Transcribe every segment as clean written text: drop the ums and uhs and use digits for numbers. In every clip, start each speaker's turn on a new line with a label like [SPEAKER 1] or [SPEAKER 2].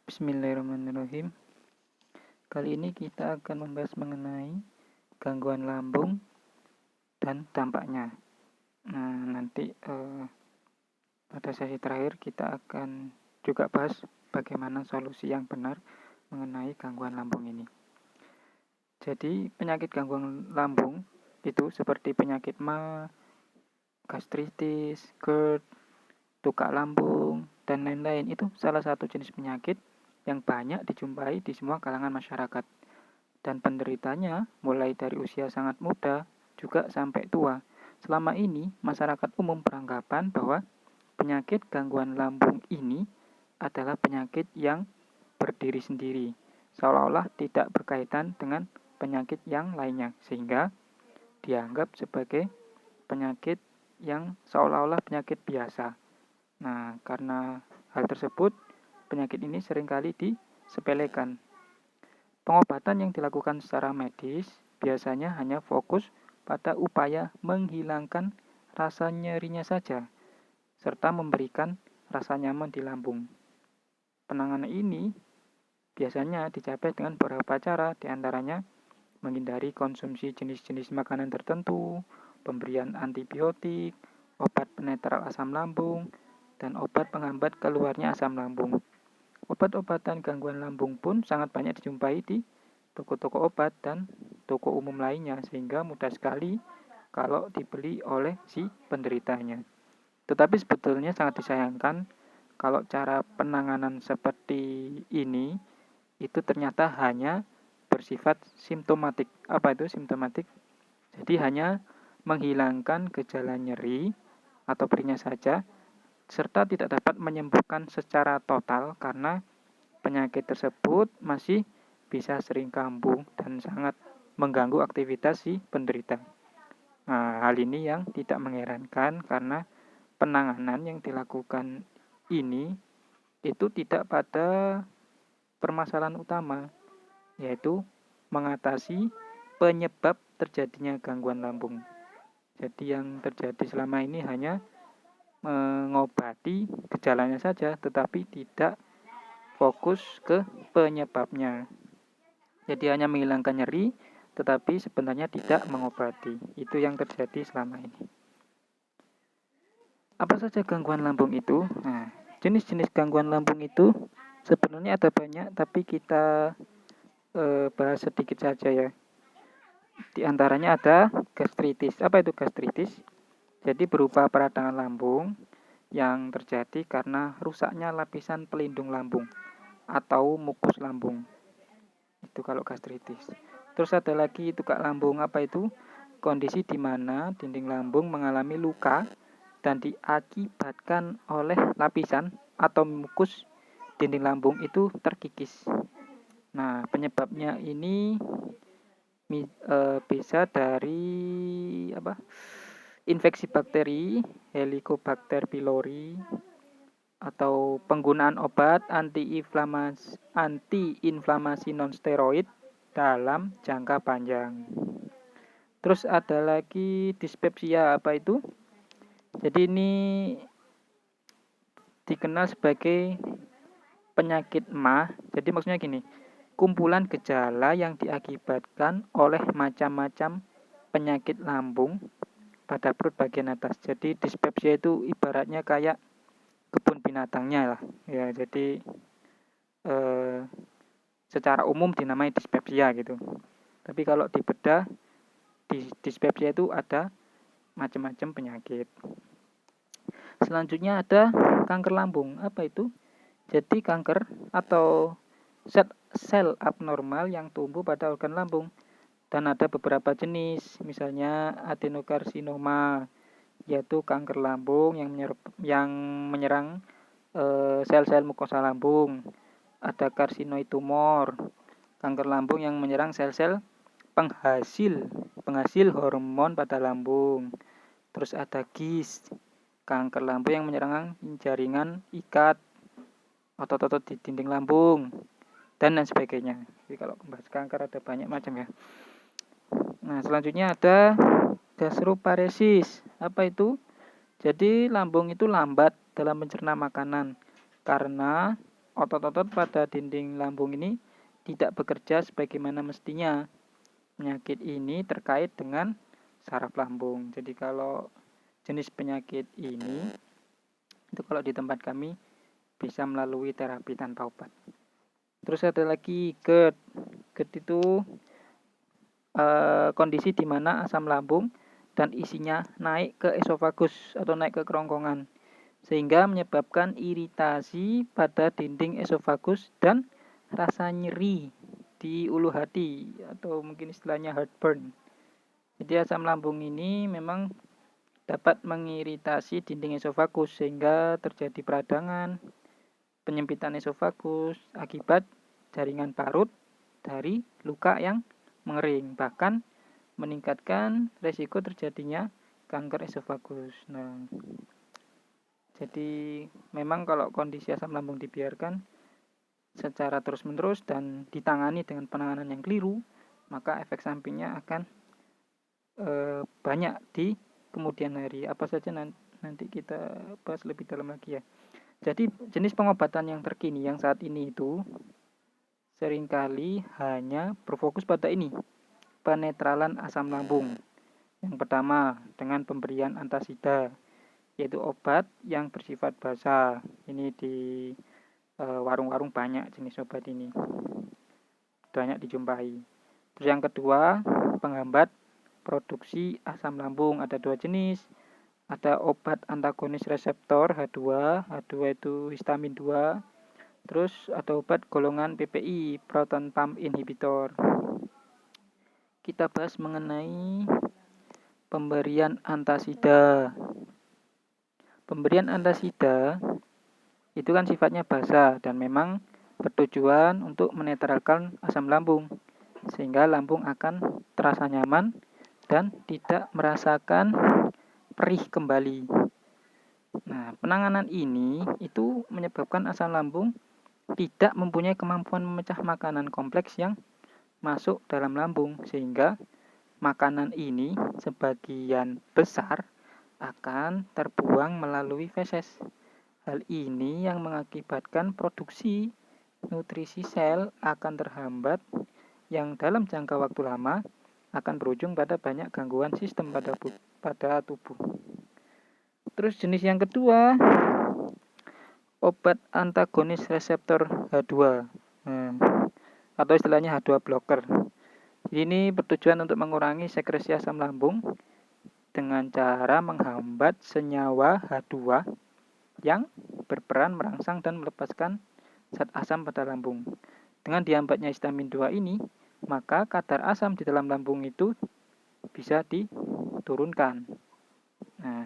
[SPEAKER 1] Bismillahirrahmanirrahim. Kali ini kita akan membahas mengenai gangguan lambung dan dampaknya. Nah, nanti pada sesi terakhir kita akan juga bahas bagaimana solusi yang benar mengenai gangguan lambung ini. Jadi, penyakit gangguan lambung itu seperti penyakit MA, gastritis, GERD, tukak lambung, dan lain-lain. Itu salah satu jenis penyakit yang banyak dijumpai di semua kalangan masyarakat. Dan penderitanya mulai dari usia sangat muda juga sampai tua. Selama ini, masyarakat umum beranggapan bahwa penyakit gangguan lambung ini adalah penyakit yang berdiri sendiri, seolah-olah tidak berkaitan dengan penyakit yang lainnya, sehingga dianggap sebagai penyakit yang seolah-olah penyakit biasa. Nah, karena hal tersebut, penyakit ini seringkali disepelekan. Pengobatan yang dilakukan secara medis biasanya hanya fokus pada upaya menghilangkan rasa nyerinya saja, serta memberikan rasa nyaman di lambung. Penanganan ini biasanya dicapai dengan beberapa cara, diantaranya menghindari konsumsi jenis-jenis makanan tertentu, pemberian antibiotik, obat penetral asam lambung, dan obat penghambat keluarnya asam lambung. Obat-obatan gangguan lambung pun sangat banyak dijumpai di toko-toko obat dan toko umum lainnya, sehingga mudah sekali kalau dibeli oleh si penderitanya. Tetapi sebetulnya sangat disayangkan kalau cara penanganan seperti ini itu ternyata hanya bersifat simptomatik. Apa itu simptomatik? Jadi hanya menghilangkan gejala nyeri atau perihnya saja, serta tidak dapat menyembuhkan secara total karena penyakit tersebut masih bisa sering kambuh dan sangat mengganggu aktivitas si penderita. Nah, hal ini yang tidak mengherankan karena penanganan yang dilakukan ini itu tidak pada permasalahan utama, yaitu mengatasi penyebab terjadinya gangguan lambung. Jadi yang terjadi selama ini hanya mengobati gejalanya saja, tetapi tidak fokus ke penyebabnya. Jadi hanya menghilangkan nyeri, tetapi sebenarnya tidak mengobati. Itu yang terjadi selama ini. Apa saja gangguan lambung itu? Nah, jenis-jenis gangguan lambung itu sebenarnya ada banyak, tapi kita bahas sedikit saja ya. Di antaranya ada gastritis. Apa itu gastritis? Jadi berupa peradangan lambung yang terjadi karena rusaknya lapisan pelindung lambung atau mukus lambung. Itu kalau gastritis. Terus ada lagi tukak lambung. Apa itu? Kondisi di mana dinding lambung mengalami luka dan diakibatkan oleh lapisan atau mukus dinding lambung itu terkikis. Nah, penyebabnya ini bisa dari infeksi bakteri Helicobacter pylori atau penggunaan obat antiinflamasi non-steroid dalam jangka panjang. Terus ada lagi dispepsia. Apa itu? Jadi ini dikenal sebagai penyakit MA. Jadi maksudnya gini, kumpulan gejala yang diakibatkan oleh macam-macam penyakit lambung pada perut bagian atas. Jadi dispepsia itu ibaratnya kayak kebun binatangnya lah. Ya, jadi secara umum dinamai dispepsia gitu. Tapi kalau dibedah, di dispepsia itu ada macam-macam penyakit. Selanjutnya ada kanker lambung. Apa itu? Jadi kanker atau sel abnormal yang tumbuh pada organ lambung. Dan ada beberapa jenis, misalnya adenokarsinoma, yaitu kanker lambung yang menyerang sel-sel mukosa lambung. Ada karsinoid tumor, kanker lambung yang menyerang sel-sel penghasil hormon pada lambung. Terus ada GIST, kanker lambung yang menyerang jaringan ikat otot-otot di dinding lambung, dan lain sebagainya. Jadi kalau membahas kanker ada banyak macam ya. Nah, selanjutnya ada gastroparesis. Apa itu? Jadi lambung itu lambat dalam mencerna makanan karena otot-otot pada dinding lambung ini tidak bekerja sebagaimana mestinya. Penyakit ini terkait dengan saraf lambung. Jadi kalau jenis penyakit ini itu kalau di tempat kami bisa melalui terapi tanpa obat. Terus ada lagi GERD. GERD itu kondisi di mana asam lambung dan isinya naik ke esofagus atau naik ke kerongkongan, sehingga menyebabkan iritasi pada dinding esofagus dan rasa nyeri di ulu hati atau mungkin istilahnya heartburn. Jadi asam lambung ini memang dapat mengiritasi dinding esofagus sehingga terjadi peradangan, penyempitan esofagus akibat jaringan parut dari luka yang mengering, bahkan meningkatkan resiko terjadinya kanker esofagus. Nah, jadi memang kalau kondisi asam lambung dibiarkan secara terus-menerus dan ditangani dengan penanganan yang keliru, maka efek sampingnya akan banyak di kemudian hari. Apa saja nanti kita bahas lebih dalam lagi ya. Jadi jenis pengobatan yang terkini yang saat ini itu seringkali hanya berfokus pada ini, penetralan asam lambung. Yang pertama dengan pemberian antasida, yaitu obat yang bersifat basa. Ini di warung-warung banyak jenis obat ini, banyak dijumpai. Terus yang kedua, penghambat produksi asam lambung. Ada 2 jenis. Ada obat antagonis reseptor H2. H2 itu histamin 2. Terus ada obat golongan PPI, proton pump inhibitor. Kita bahas mengenai pemberian antasida. Pemberian antasida itu kan sifatnya basa dan memang bertujuan untuk menetralkan asam lambung, sehingga lambung akan terasa nyaman dan tidak merasakan perih kembali. Nah, penanganan ini itu menyebabkan asam lambung tidak mempunyai kemampuan memecah makanan kompleks yang masuk dalam lambung, sehingga makanan ini sebagian besar akan terbuang melalui feses. Hal ini yang mengakibatkan produksi nutrisi sel akan terhambat, yang dalam jangka waktu lama akan berujung pada banyak gangguan sistem pada tubuh. Terus jenis yang kedua, obat antagonis reseptor H2 atau istilahnya H2 blocker. Ini bertujuan untuk mengurangi sekresi asam lambung dengan cara menghambat senyawa H2 yang berperan merangsang dan melepaskan zat asam pada lambung. Dengan dihambatnya histamin 2 ini, maka kadar asam di dalam lambung itu bisa diturunkan. Nah,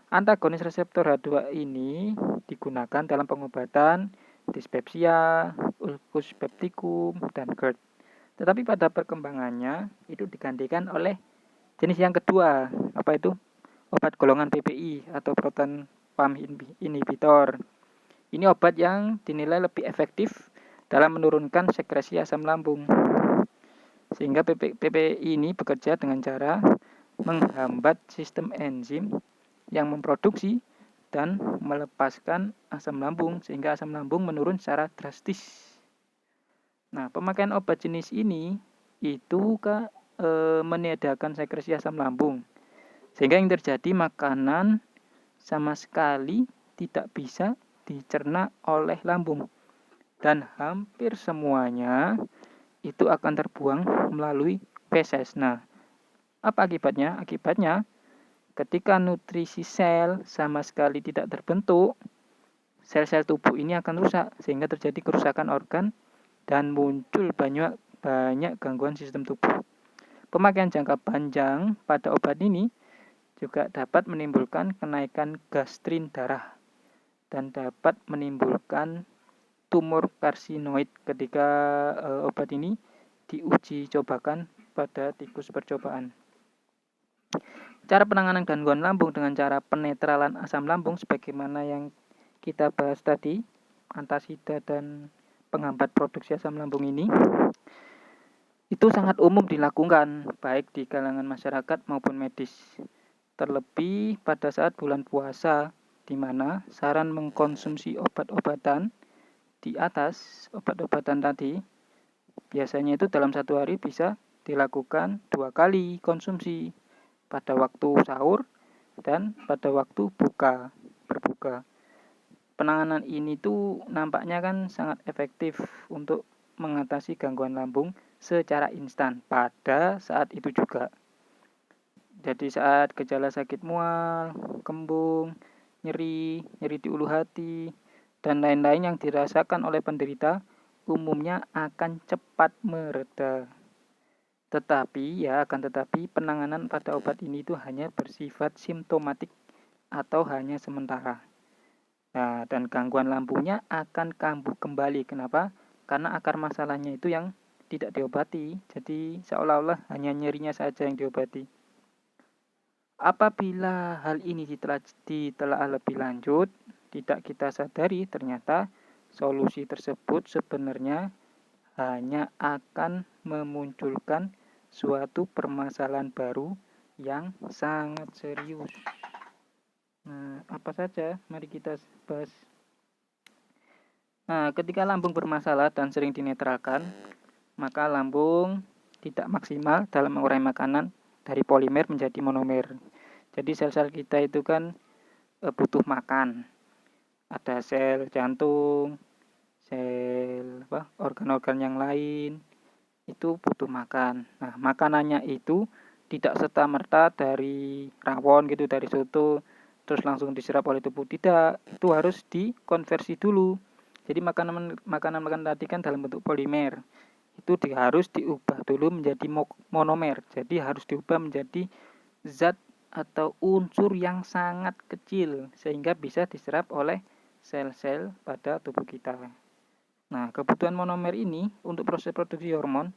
[SPEAKER 1] antagonis reseptor H2 ini digunakan dalam pengobatan dispepsia, ulcus pepticum, dan GERD. Tetapi pada perkembangannya itu digantikan oleh jenis yang kedua, apa itu? Obat golongan PPI atau proton pump inhibitor. Ini obat yang dinilai lebih efektif dalam menurunkan sekresi asam lambung. Sehingga PPI ini bekerja dengan cara menghambat sistem enzim yang memproduksi dan melepaskan asam lambung, sehingga asam lambung menurun secara drastis. Nah, pemakaian obat jenis ini itu meniadakan sekresi asam lambung, sehingga yang terjadi makanan sama sekali tidak bisa dicerna oleh lambung, dan hampir semuanya itu akan terbuang melalui feses. Nah, apa akibatnya? Akibatnya ketika nutrisi sel sama sekali tidak terbentuk, sel-sel tubuh ini akan rusak, sehingga terjadi kerusakan organ dan muncul banyak gangguan sistem tubuh. Pemakaian jangka panjang pada obat ini juga dapat menimbulkan kenaikan gastrin darah dan dapat menimbulkan tumor karsinoid ketika obat ini diuji cobakan pada tikus percobaan. Cara penanganan gangguan lambung dengan cara penetralan asam lambung sebagaimana yang kita bahas tadi, antasida dan penghambat produksi asam lambung ini, itu sangat umum dilakukan baik di kalangan masyarakat maupun medis. Terlebih pada saat bulan puasa, di mana saran mengkonsumsi obat-obatan di atas obat-obatan tadi, biasanya itu dalam satu hari bisa dilakukan 2 kali konsumsi, pada waktu sahur dan pada waktu berbuka. Penanganan ini tuh nampaknya kan sangat efektif untuk mengatasi gangguan lambung secara instan pada saat itu juga. Jadi saat gejala sakit mual, kembung, nyeri di ulu hati, dan lain-lain yang dirasakan oleh penderita umumnya akan cepat mereda. Akan tetapi penanganan pada obat ini itu hanya bersifat simptomatik atau hanya sementara. Nah, dan gangguan lambungnya akan kambuh kembali. Kenapa? Karena akar masalahnya itu yang tidak diobati. Jadi seolah-olah hanya nyerinya saja yang diobati. Apabila hal ini ditelaah lebih lanjut, tidak kita sadari ternyata solusi tersebut sebenarnya hanya akan memunculkan suatu permasalahan baru yang sangat serius. Nah, apa saja? Mari kita bahas. Nah, ketika lambung bermasalah dan sering dinetralkan, maka lambung tidak maksimal dalam mengurai makanan dari polimer menjadi monomer. Jadi sel-sel kita itu kan butuh makan. Ada sel jantung, sel organ-organ yang lain itu butuh makan. Nah, makanannya itu tidak serta-merta dari rawon gitu, dari soto terus langsung diserap oleh tubuh. Tidak, itu harus dikonversi dulu. Jadi makanan tadi kan dalam bentuk polimer. Itu harus diubah dulu menjadi monomer. Jadi harus diubah menjadi zat atau unsur yang sangat kecil sehingga bisa diserap oleh sel-sel pada tubuh kita. Nah, kebutuhan monomer ini untuk proses produksi hormon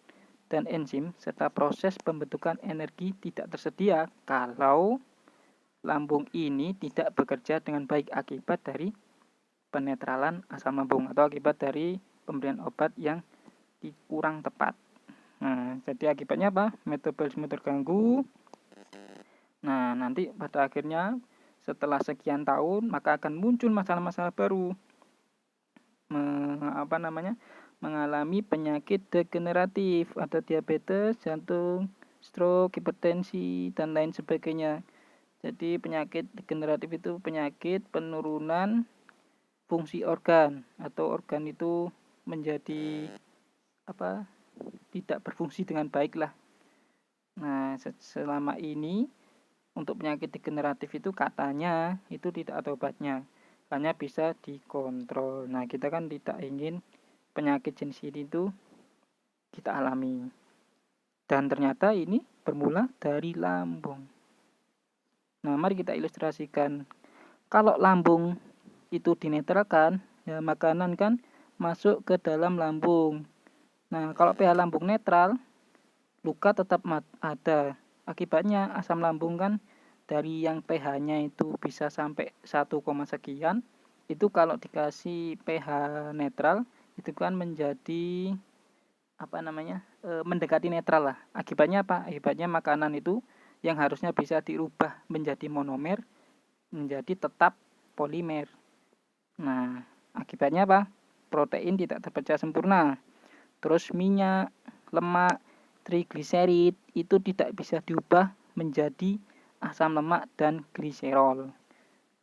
[SPEAKER 1] dan enzim serta proses pembentukan energi tidak tersedia kalau lambung ini tidak bekerja dengan baik akibat dari penetralan asam lambung atau akibat dari pemberian obat yang kurang tepat. Nah, jadi akibatnya apa? Metabolisme terganggu. Nah, nanti pada akhirnya setelah sekian tahun maka akan muncul masalah-masalah baru. Mengalami penyakit degeneratif, ada diabetes, jantung, stroke, hipertensi, dan lain sebagainya. Jadi penyakit degeneratif itu penyakit penurunan fungsi organ atau organ itu menjadi tidak berfungsi dengan baik lah. Nah, selama ini untuk penyakit degeneratif itu katanya itu tidak ada obatnya, hanya bisa dikontrol. Nah, kita kan tidak ingin penyakit jenis ini itu kita alami. Dan ternyata ini bermula dari lambung. Nah, mari kita ilustrasikan. Kalau lambung itu dinetralkan, ya makanan kan masuk ke dalam lambung. Nah, kalau pH lambung netral, luka tetap ada. Akibatnya asam lambung kan dari yang pH-nya itu bisa sampai 1, sekian, itu kalau dikasih pH netral itu kan menjadi mendekati netral lah. Akibatnya apa? Akibatnya makanan itu yang harusnya bisa dirubah menjadi monomer menjadi tetap polimer. Nah, akibatnya apa? Protein tidak terpecah sempurna. Terus minyak, lemak, trigliserid itu tidak bisa diubah menjadi asam lemak dan gliserol.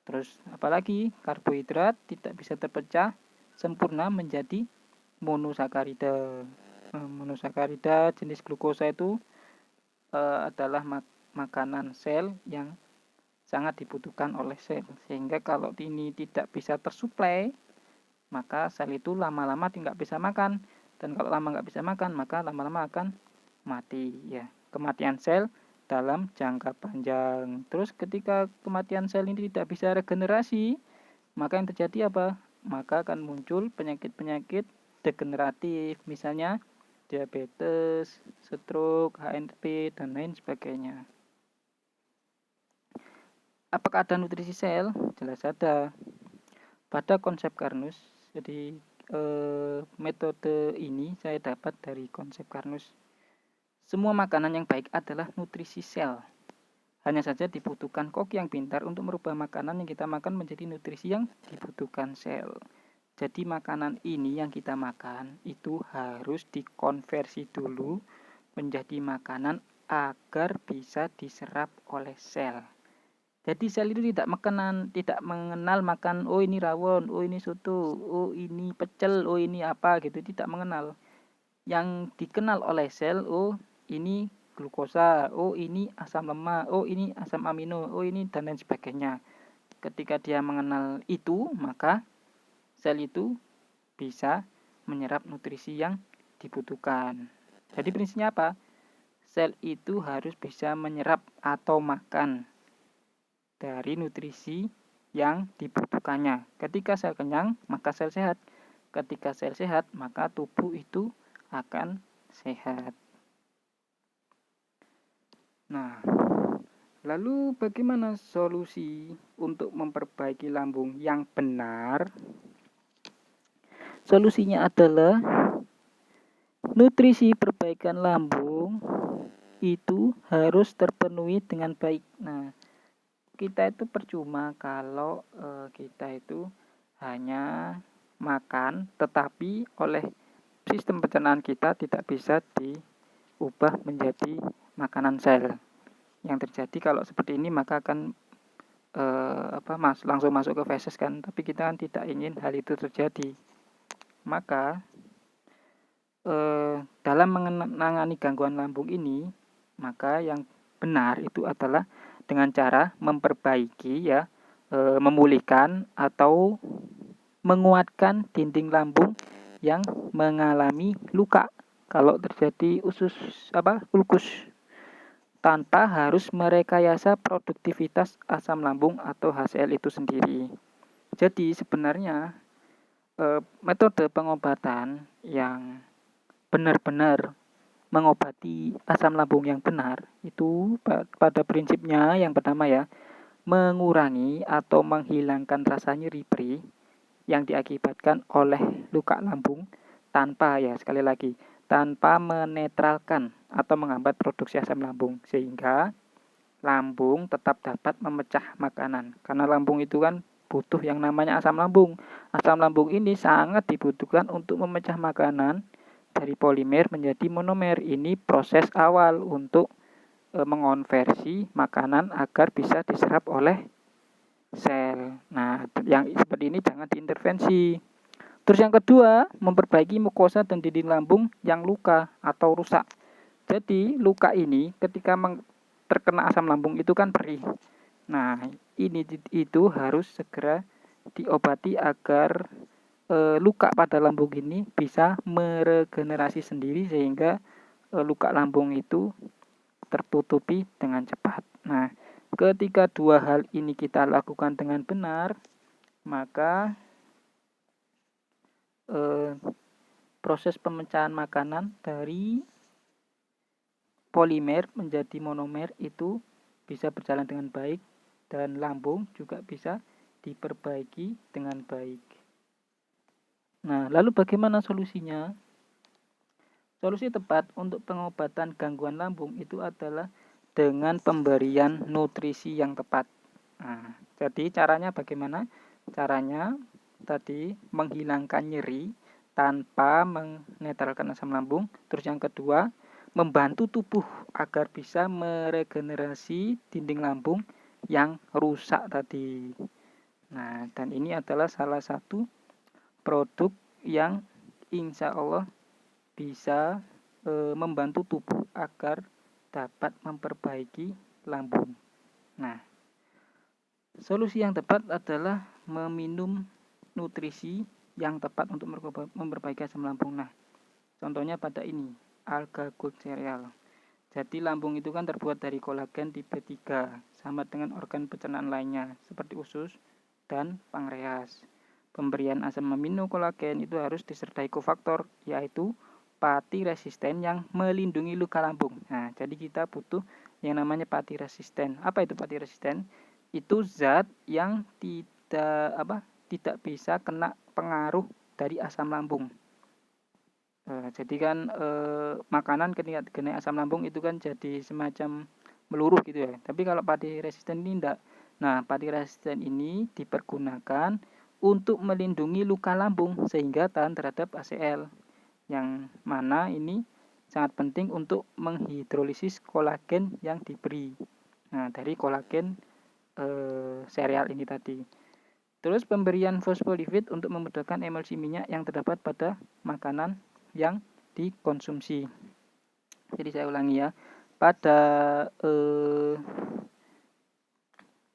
[SPEAKER 1] Terus apalagi karbohidrat tidak bisa terpecah sempurna menjadi monosakarida. Monosakarida jenis glukosa itu adalah makanan sel yang sangat dibutuhkan oleh sel. Sehingga kalau ini tidak bisa tersuplai, maka sel itu lama-lama tidak bisa makan. Dan kalau lama nggak bisa makan, maka lama-lama akan mati. Ya, kematian sel dalam jangka panjang. Terus ketika kematian sel ini tidak bisa regenerasi, maka yang terjadi apa? Maka akan muncul penyakit-penyakit degeneratif, misalnya diabetes, stroke, HNP, dan lain sebagainya. Apakah ada nutrisi sel? Jelas ada. Pada konsep Carnus, jadi metode ini saya dapat dari konsep Carnus. Semua makanan yang baik adalah nutrisi sel. Hanya saja dibutuhkan koki yang pintar untuk merubah makanan yang kita makan menjadi nutrisi yang dibutuhkan sel. Jadi makanan ini yang kita makan itu harus dikonversi dulu menjadi makanan agar bisa diserap oleh sel. Jadi sel itu tidak mengenal makan, oh ini rawon, oh ini soto, oh ini pecel, oh ini apa gitu, tidak mengenal. Yang dikenal oleh sel, oh ini glukosa, oh ini asam lemak, oh ini asam amino, oh ini dan lain sebagainya. Ketika dia mengenal itu, maka sel itu bisa menyerap nutrisi yang dibutuhkan. Jadi prinsipnya apa? Sel itu harus bisa menyerap atau makan dari nutrisi yang dibutuhkannya. Ketika sel kenyang, maka sel sehat. Ketika sel sehat, maka tubuh itu akan sehat. Nah, lalu bagaimana solusi untuk memperbaiki lambung yang benar? Solusinya adalah nutrisi perbaikan lambung itu harus terpenuhi dengan baik. Nah, kita itu percuma kalau kita itu hanya makan, tetapi oleh sistem pencernaan kita tidak bisa diubah menjadi makanan sel. Yang terjadi kalau seperti ini maka akan langsung masuk ke feses kan, tapi kita kan tidak ingin hal itu terjadi. Maka dalam menangani gangguan lambung ini, maka yang benar itu adalah dengan cara memperbaiki memulihkan atau menguatkan dinding lambung yang mengalami luka kalau terjadi ulkus, tanpa harus merekayasa produktivitas asam lambung atau HCl itu sendiri. Jadi sebenarnya metode pengobatan yang benar-benar mengobati asam lambung yang benar itu pada prinsipnya yang pertama mengurangi atau menghilangkan rasa nyeri perih yang diakibatkan oleh luka lambung tanpa tanpa menetralkan atau menghambat produksi asam lambung, sehingga lambung tetap dapat memecah makanan. Karena lambung itu kan butuh yang namanya asam lambung. Asam lambung ini sangat dibutuhkan untuk memecah makanan dari polimer menjadi monomer. Ini proses awal untuk mengonversi makanan agar bisa diserap oleh sel. Nah, yang seperti ini jangan diintervensi. Terus yang kedua, memperbaiki mukosa dan dinding lambung yang luka atau rusak. Jadi, luka ini ketika terkena asam lambung itu kan perih. Nah, itu harus segera diobati agar luka pada lambung ini bisa meregenerasi sendiri sehingga luka lambung itu tertutupi dengan cepat. Nah, ketika dua hal ini kita lakukan dengan benar, maka proses pemecahan makanan dari polimer menjadi monomer itu bisa berjalan dengan baik dan lambung juga bisa diperbaiki dengan baik. Nah, lalu bagaimana solusinya? Solusi tepat untuk pengobatan gangguan lambung itu adalah dengan pemberian nutrisi yang tepat. Nah, jadi caranya bagaimana? Caranya tadi menghilangkan nyeri tanpa menetralkan asam lambung. Terus yang kedua, membantu tubuh agar bisa meregenerasi dinding lambung yang rusak tadi. Nah, dan ini adalah salah satu produk yang insya Allah bisa membantu tubuh agar dapat memperbaiki lambung. Nah, solusi yang tepat adalah meminum nutrisi yang tepat untuk memperbaiki asam lambung. Nah, contohnya pada ini, alga gold cereal. Jadi lambung itu kan terbuat dari kolagen tipe 3, sama dengan organ pencernaan lainnya, seperti usus dan pankreas. Pemberian asam amino kolagen itu harus disertai kofaktor, yaitu pati resisten yang melindungi luka lambung. Nah, jadi kita butuh yang namanya pati resisten. Apa itu pati resisten? Itu zat yang tidak bisa kena pengaruh dari asam lambung. Jadi kan makanan ketika kena asam lambung itu kan jadi semacam meluruh gitu ya. Tapi kalau pati resisten ini enggak. Nah, pati resisten ini dipergunakan untuk melindungi luka lambung sehingga tahan terhadap HCl, yang mana ini sangat penting untuk menghidrolisis kolagen yang diberi. Nah, dari kolagen sereal ini tadi. Terus pemberian fosfolipid untuk memudahkan emulsi minyak yang terdapat pada makanan yang dikonsumsi. Jadi saya ulangi ya, pada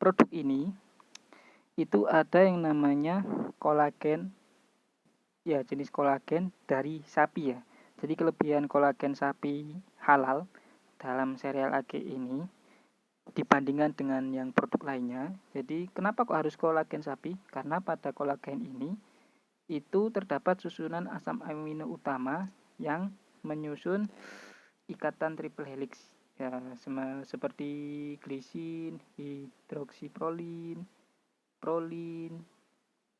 [SPEAKER 1] produk ini itu ada yang namanya kolagen, ya jenis kolagen dari sapi ya. Jadi kelebihan kolagen sapi halal dalam sereal AG ini dibandingkan dengan yang produk lainnya. Jadi kenapa kok harus kolagen sapi? Karena pada kolagen ini itu terdapat susunan asam amino utama yang menyusun ikatan triple helix ya, seperti glisin, hidroksiprolin, prolin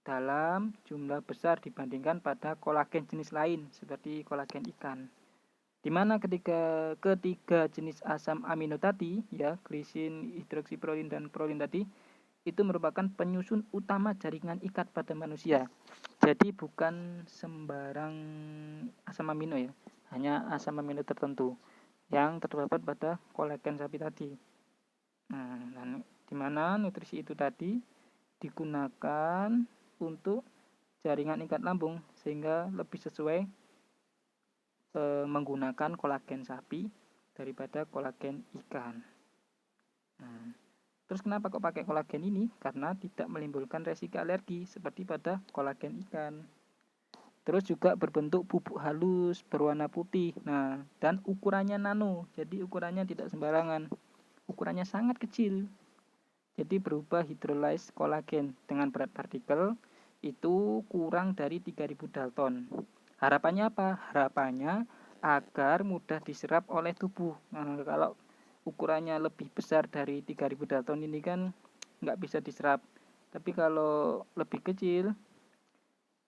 [SPEAKER 1] dalam jumlah besar dibandingkan pada kolagen jenis lain seperti kolagen ikan. Dimana ketiga jenis asam amino tadi ya, glisin, hidroksiprolin dan prolin tadi itu merupakan penyusun utama jaringan ikat pada manusia. Jadi bukan sembarang asam amino ya, hanya asam amino tertentu yang terdapat pada kolagen sapi tadi. Nah, dan dimana nutrisi itu tadi digunakan untuk jaringan ikat lambung sehingga lebih sesuai menggunakan kolagen sapi daripada kolagen ikan. Nah, terus kenapa kok pakai kolagen ini? Karena tidak menimbulkan resiko alergi seperti pada kolagen ikan. Terus juga berbentuk bubuk halus berwarna putih. Nah, dan ukurannya nano. Jadi ukurannya tidak sembarangan. Ukurannya sangat kecil. Jadi berubah hidrolyze kolagen dengan berat partikel itu kurang dari 3000 Dalton. Harapannya apa? Harapannya agar mudah diserap oleh tubuh. Nah, kalau ukurannya lebih besar dari 3000 Dalton ini kan nggak bisa diserap. Tapi kalau lebih kecil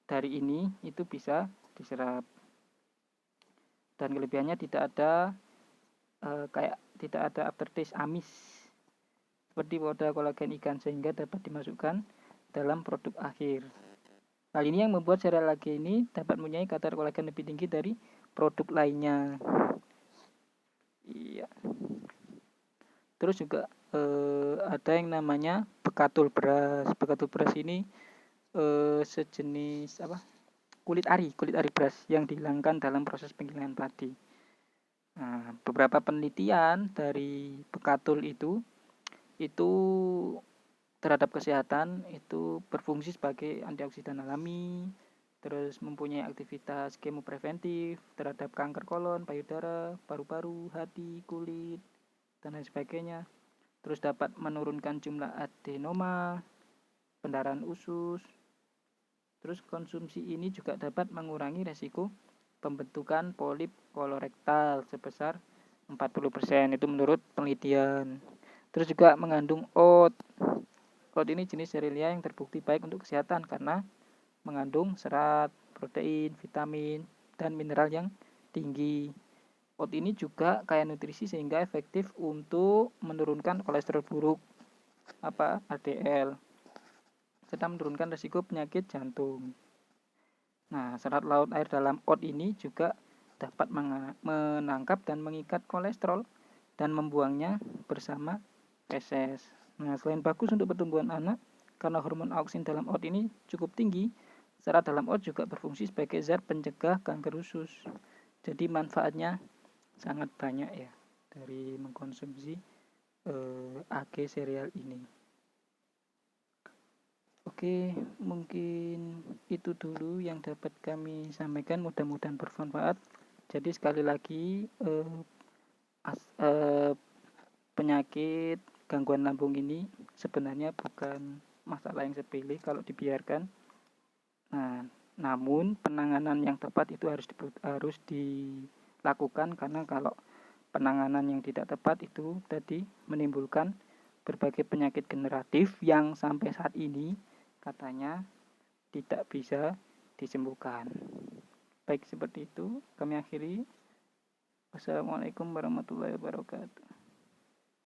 [SPEAKER 1] dari ini itu bisa diserap. Dan kelebihannya tidak ada tidak ada aftertaste amis seperti pada kolagen ikan sehingga dapat dimasukkan dalam produk akhir. Hal ini yang membuat sereal AG ini dapat mempunyai kadar kolagen lebih tinggi dari produk lainnya. Iya. Terus juga ada yang namanya bekatul beras. Bekatul beras ini sejenis kulit ari beras yang dihilangkan dalam proses penggilingan padi. Nah, beberapa penelitian dari bekatul itu terhadap kesehatan itu berfungsi sebagai antioksidan alami, terus mempunyai aktivitas kemopreventif terhadap kanker kolon, payudara, paru-paru, hati, kulit, dan lain sebagainya. Terus dapat menurunkan jumlah adenoma, pendarahan usus. Terus konsumsi ini juga dapat mengurangi resiko pembentukan polip kolorektal sebesar 40%, itu menurut penelitian. Terus juga mengandung oat. Oat ini jenis serealia yang terbukti baik untuk kesehatan karena mengandung serat, protein, vitamin, dan mineral yang tinggi. Oat ini juga kaya nutrisi sehingga efektif untuk menurunkan kolesterol buruk LDL, serta menurunkan risiko penyakit jantung. Nah, serat laut air dalam oat ini juga dapat menangkap dan mengikat kolesterol dan membuangnya bersama feses. Nah, selain bagus untuk pertumbuhan anak, karena hormon auksin dalam oat ini cukup tinggi, serat dalam oat juga berfungsi sebagai zat pencegah kanker usus. Jadi manfaatnya sangat banyak ya dari mengkonsumsi AG sereal ini. Oke, mungkin itu dulu yang dapat kami sampaikan, mudah-mudahan bermanfaat. Jadi sekali lagi penyakit gangguan lambung ini sebenarnya bukan masalah yang sepele kalau dibiarkan. Nah, namun penanganan yang tepat itu harus dilakukan, karena kalau penanganan yang tidak tepat itu tadi menimbulkan berbagai penyakit generatif yang sampai saat ini katanya tidak bisa disembuhkan. Baik, seperti itu kami akhiri. Wassalamualaikum warahmatullahi wabarakatuh.